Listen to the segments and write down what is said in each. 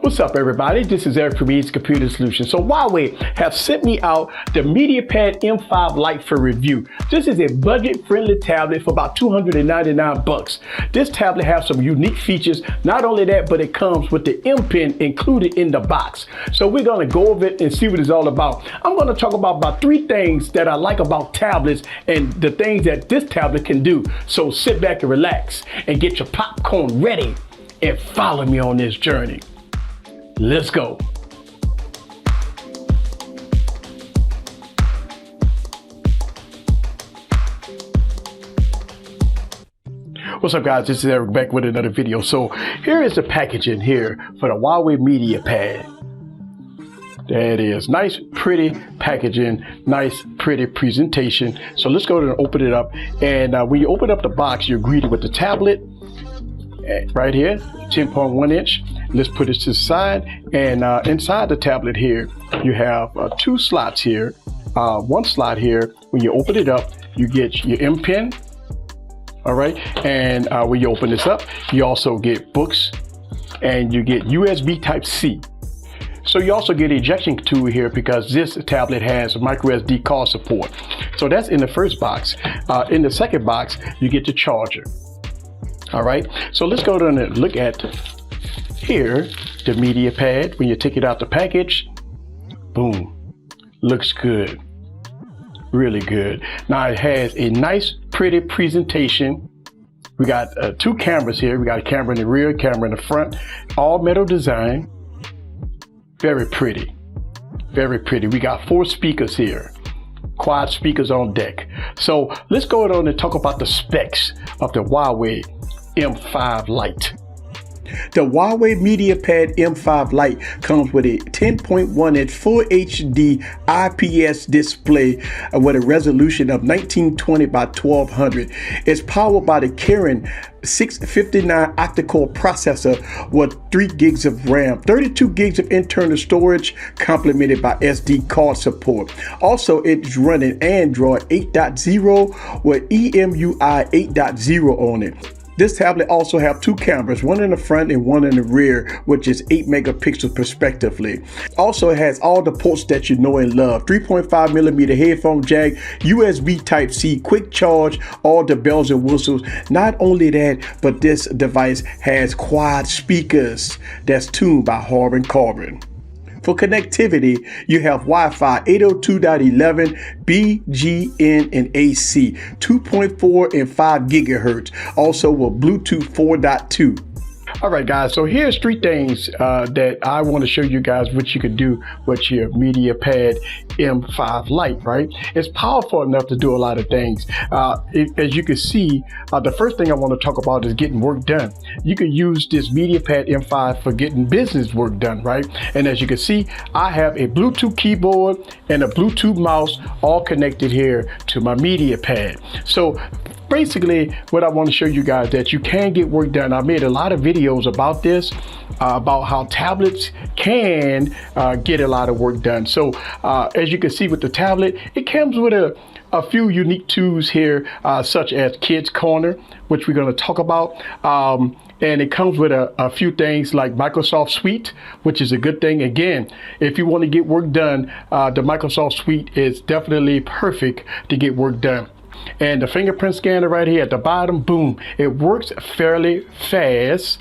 What's up, everybody? This is Eric from Eads Computer Solutions. So Huawei have sent me out the MediaPad M5 Lite for review. This is a budget-friendly tablet for about $299. This tablet has some unique features. Not only that, but it comes with the M Pen included in the box. So we're going to go over it and see what it's all about. I'm going to talk about 3 things that I like about tablets and the things that this tablet can do. So sit back and relax and get your popcorn ready and follow me on this journey. Let's go. What's up, guys? This is Eric back with another video. So here is the packaging here for the Huawei MediaPad. There it is. Nice, pretty packaging, nice, pretty presentation. So let's go ahead and open it up. And when you open up the box, you're greeted with the tablet right here, 10.1 inch. Let's put it to the side. And inside the tablet here, you have 2 slots here. 1 slot here. When you open it up, you get your M Pen. All right. And when you open this up, you also get books and you get USB Type-C. So you also get ejection tool here because this tablet has micro SD card support. So that's in the first box. In the second box, you get the charger. All right. So let's go down and look at here, the MediaPad. When you take it out the package, boom, looks good. Really good. Now it has a nice, pretty presentation. We got 2 cameras here. We got a camera in the rear, camera in the front, all metal design. Very pretty, very pretty. We got 4 speakers here, quad speakers on deck. So let's go on and talk about the specs of the Huawei M5 Lite. The Huawei MediaPad M5 Lite comes with a 10.1 inch Full HD IPS display with a resolution of 1920 by 1200. It's powered by the Kirin 659 octa-core processor with 3 gigs of RAM, 32 gigs of internal storage, complemented by SD card support. Also, it's running Android 8.0 with EMUI 8.0 on it. This tablet also have 2 cameras, one in the front and one in the rear, which is 8 megapixels respectively. Also, it has all the ports that you know and love: 3.5mm headphone jack, USB Type-C, quick charge, all the bells and whistles. Not only that, but this device has quad speakers that's tuned by Harbin Karbon. For connectivity, you have Wi-Fi 802.11, BGN and AC, 2.4 and 5 gigahertz, also with Bluetooth 4.2. All right, guys, so here's 3 things that I want to show you guys what you can do with your MediaPad M5 Lite, right? It's powerful enough to do a lot of things. As you can see, the first thing I want to talk about is getting work done. You can use this MediaPad M5 for getting business work done, right? And as you can see, I have a Bluetooth keyboard and a Bluetooth mouse all connected here to my MediaPad. So basically, what I want to show you guys that you can get work done. I made a lot of videos about this, about how tablets can get a lot of work done. So as you can see with the tablet, it comes with a few unique tools here, such as Kids Corner, which we're going to talk about. And it comes with a few things like Microsoft Suite, which is a good thing. Again, if you want to get work done, the Microsoft Suite is definitely perfect to get work done. And the fingerprint scanner right here at the bottom, boom, it works fairly fast.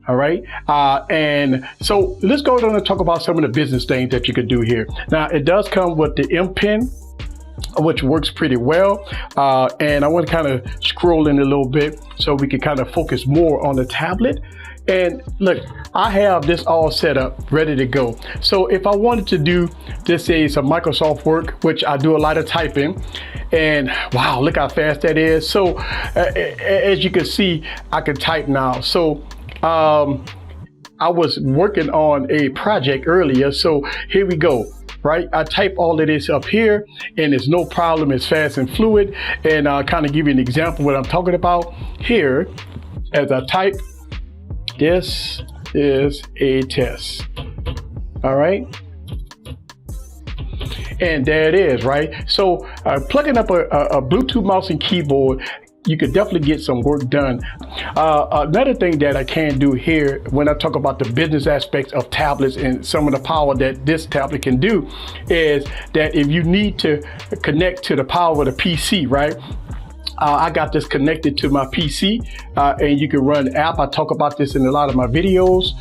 All right. And so let's go down and talk about some of the business things that you could do here. Now, it does come with the M Pen, which works pretty well. And I want to kind of scroll in a little bit so we can kind of focus more on the tablet. And look, I have this all set up, ready to go. So if I wanted to do, just say some Microsoft work, which I do a lot of typing, and wow, look how fast that is. So as you can see, I can type now. So I was working on a project earlier. So here we go. Right, I type all of this up here and it's no problem. It's fast and fluid. And I'll kind of give you an example of what I'm talking about here. As I type, this is a test. All right. And there it is, right? So plugging up a Bluetooth mouse and keyboard you could definitely get some work done. Another thing that I can do here when I talk about the business aspects of tablets and some of the power that this tablet can do is that if you need to connect to the power of the PC, right? I got this connected to my PC and you can run an app. I talk about this in a lot of my videos.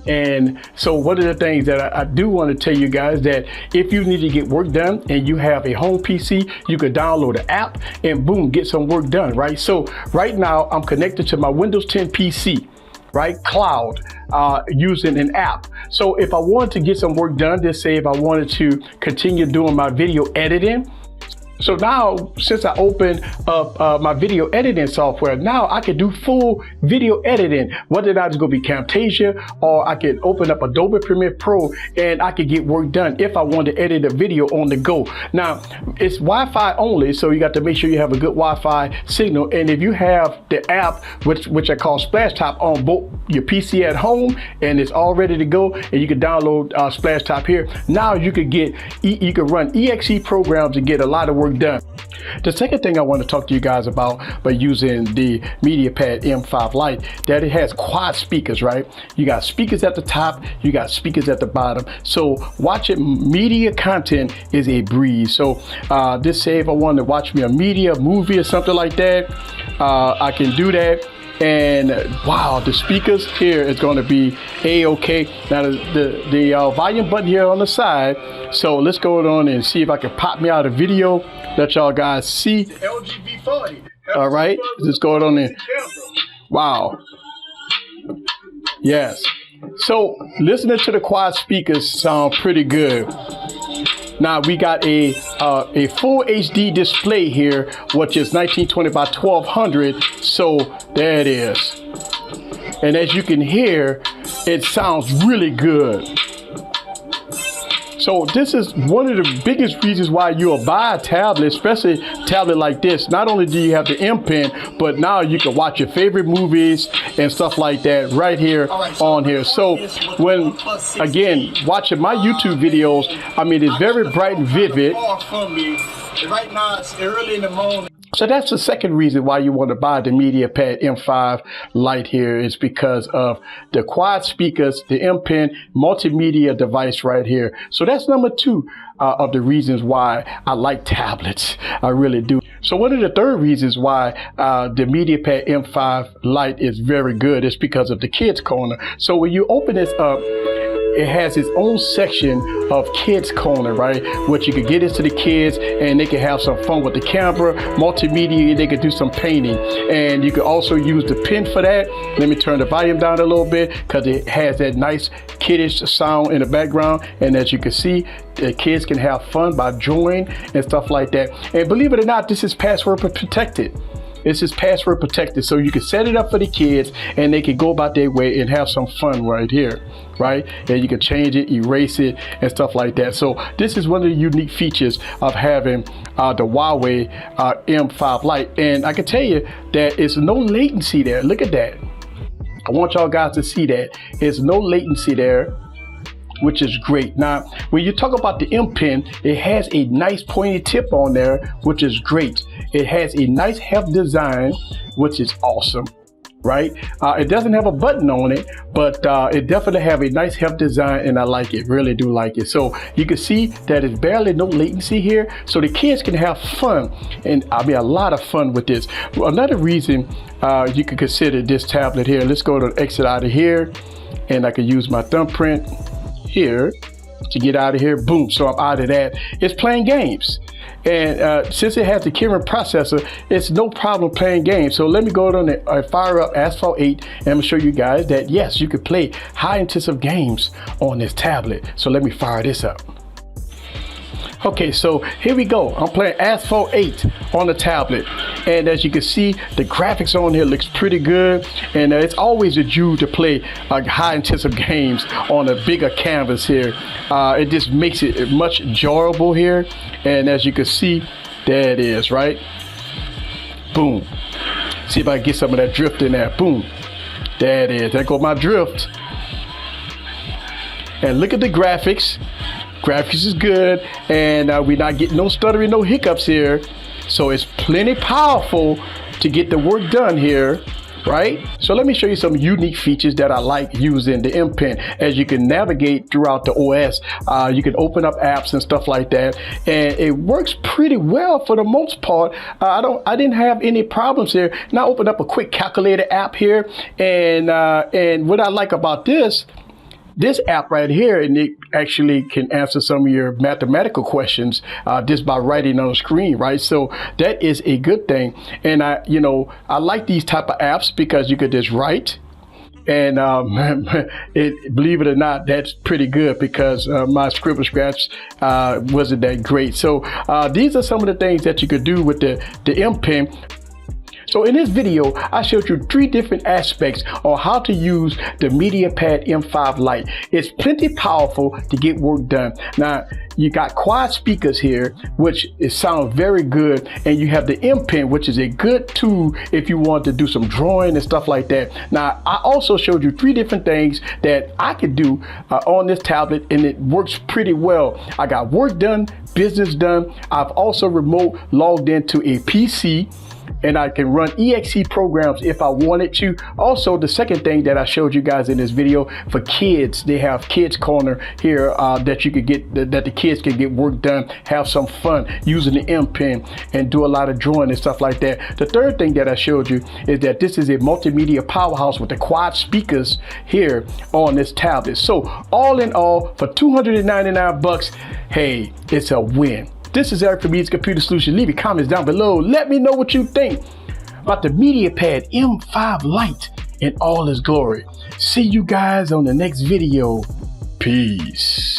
And so one of the things that I do want to tell you guys that if you need to get work done and you have a home PC, you could download an app and boom, get some work done, right? So right now I'm connected to my Windows 10 PC, right? Cloud, using an app. So if I wanted to get some work done, just say if I wanted to continue doing my video editing, so now, since I opened up my video editing software, now I can do full video editing, whether that's going to be Camtasia or I can open up Adobe Premiere Pro and I could get work done if I want to edit a video on the go. Now, it's Wi-Fi only, so you got to make sure you have a good Wi-Fi signal. And if you have the app, which I call SplashTop, on both your PC at home and it's all ready to go, and you can download SplashTop here, now you could run exe programs and get a lot of work done. The second thing I want to talk to you guys about by using the MediaPad M5 Lite, that it has quad speakers, right? You got speakers at the top, you got speakers at the bottom. So watching media content is a breeze. So this say if I want to watch me a movie or something like that, I can do that. And wow, the speakers here is going to be a-okay. Now the volume button here on the side. So let's go on and see if I can pop me out a video that y'all guys see. LG V40. All right, let's go on in. Wow. Yes. So listening to the quad speakers sound pretty good. Now we got a full HD display here, which is 1920 by 1200. So there it is. And as you can hear, it sounds really good. So this is one of the biggest reasons why you'll buy a tablet, especially a tablet like this. Not only do you have the M Pen, but now you can watch your favorite movies and stuff like that right here on here. So when, again, watching my YouTube videos, I mean, it's very bright and vivid. Right now it's early in the morning. So that's the second reason why you want to buy the MediaPad M5 Lite here, is because of the quad speakers, the M Pen multimedia device right here. So that's number two of the reasons why I like tablets. I really do. So one of the third reasons why the MediaPad M5 Lite is very good is because of the Kids Corner. So when you open this up, it has its own section of Kids Corner, right? Which you can get into the kids and they can have some fun with the camera, multimedia, they can do some painting. And you can also use the pen for that. Let me turn the volume down a little bit because it has that nice kiddish sound in the background. And as you can see, the kids can have fun by drawing and stuff like that. And believe it or not, this is password protected. This is password protected, so you can set it up for the kids and they can go about their way and have some fun right here, right? And you can change it, erase it, and stuff like that. So this is one of the unique features of having the Huawei M5 Lite. And I can tell you that it's no latency there. Look at that. I want y'all guys to see that. There's no latency there, which is great. Now, when you talk about the M Pen, it has a nice pointy tip on there, which is great. It has a nice heft design, which is awesome, right? It doesn't have a button on it, but it definitely have a nice heft design, and I like it, really do like it. So you can see that it's barely no latency here, so the kids can have fun, and I mean a lot of fun with this. Another reason you can consider this tablet here, let's go to exit out of here, and I can use my thumbprint here to get out of here. Boom, so I'm out of that. It's playing games, and since it has the Kirin processor, it's no problem playing games. So let me go on and fire up Asphalt 8, and I'm gonna show you guys that yes, you can play high intensive games on this tablet. So let me fire this up. Okay, so here we go. I'm playing Asphalt 8 on the tablet, and as you can see, the graphics on here looks pretty good, and it's always a jewel to play high intensive games on a bigger canvas here. It just makes it much enjoyable here, and as you can see, there it is, right? Boom. See if I can get some of that drift in there. Boom. There it is. There goes my drift. And look at the graphics. Graphics is good, and we're not getting no stuttering, no hiccups here. So it's plenty powerful to get the work done here, right? So let me show you some unique features that I like using the M Pen. As you can navigate throughout the OS, you can open up apps and stuff like that, and it works pretty well for the most part. I didn't have any problems here. Now open up a quick calculator app here, and what I like about this app right here, and it actually can answer some of your mathematical questions just by writing on the screen, right? So that is a good thing. And I like these type of apps because you could just write. And believe it or not, that's pretty good because my Scribble Scratch wasn't that great. So these are some of the things that you could do with the M Pen. So in this video, I showed you 3 different aspects on how to use the MediaPad M5 Lite. It's plenty powerful to get work done. Now, you got quad speakers here, which it sounds very good, and you have the M Pen, which is a good tool if you want to do some drawing and stuff like that. Now, I also showed you 3 different things that I could do on this tablet, and it works pretty well. I got work done, business done. I've also remote logged into a PC, and I can run exe programs if I wanted to. Also, the second thing that I showed you guys in this video, for kids, they have Kids Corner here that you could get, that the kids can get work done, have some fun using the M Pen and do a lot of drawing and stuff like that. The third thing that I showed you is that this is a multimedia powerhouse with the quad speakers here on this tablet. So all in all, for $299, hey, it's a win. This is Eric from Eads Computer Solutions. Leave your comments down below. Let me know what you think about the MediaPad M5 Lite in all its glory. See you guys on the next video. Peace.